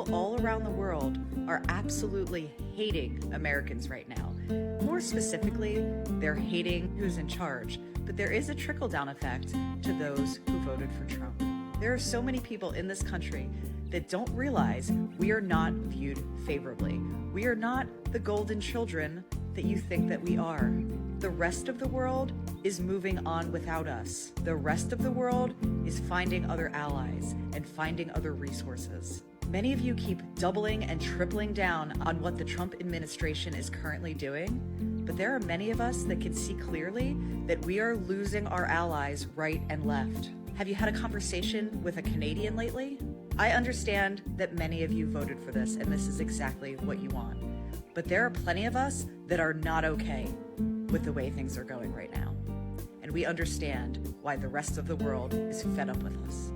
people all around the world are absolutely hating Americans right now. More specifically, they're hating who's in charge, but there is a trickle-down effect to those who voted for Trump. There are so many people in this country that don't realize we are not viewed favorably. We are not the golden children that you think that we are. The rest of the world is moving on without us. The rest of the world is finding other allies and finding other resources. Many of you keep doubling and tripling down on what the Trump administration is currently doing, but there are many of us that can see clearly that we are losing our allies right and left. Have you had a conversation with a Canadian lately? I understand that many of you voted for this, and this is exactly what you want. But there are plenty of us that are not okay with the way things are going right now. And we understand why the rest of the world is fed up with us.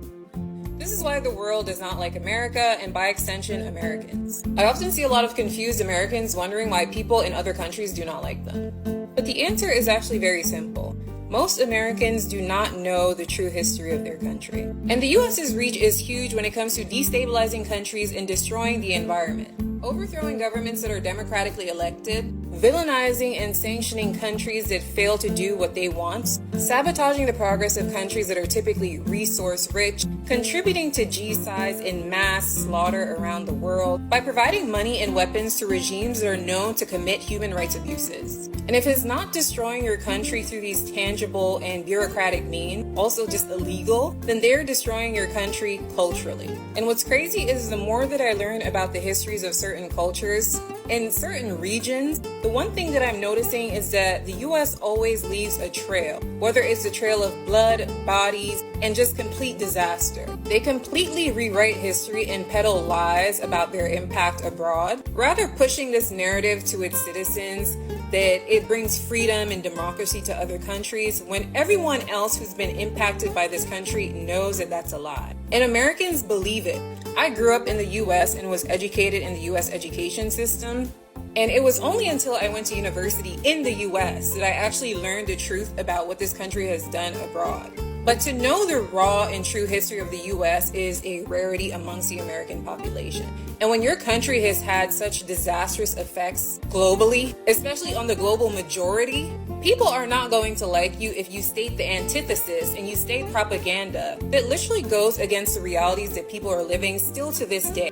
This is why the world does not like America, and by extension, Americans. I often see a lot of confused Americans wondering why people in other countries do not like them. But the answer is actually very simple. Most Americans do not know the true history of their country. And the US's reach is huge when it comes to destabilizing countries and destroying the environment. Overthrowing governments that are democratically elected, villainizing and sanctioning countries that fail to do what they want, sabotaging the progress of countries that are typically resource-rich, contributing to genocides in mass slaughter around the world by providing money and weapons to regimes that are known to commit human rights abuses. And if it's not destroying your country through these tangible and bureaucratic means, also just illegal, then they're destroying your country culturally. And what's crazy is the more that I learn about the histories of certain cultures in certain regions, the one thing that I'm noticing is that the US always leaves a trail, whether it's a trail of blood, bodies, and just complete disaster. They completely rewrite history and peddle lies about their impact abroad, rather pushing this narrative to its citizens that it brings freedom and democracy to other countries when everyone else who's been impacted by this country knows that that's a lie. And Americans believe it. I grew up in the US and was educated in the US education system. And it was only until I went to university in the US that I actually learned the truth about what this country has done abroad. But to know the raw and true history of the US is a rarity amongst the American population. And when your country has had such disastrous effects globally, especially on the global majority, people are not going to like you if you state the antithesis and you state propaganda that literally goes against the realities that people are living still to this day.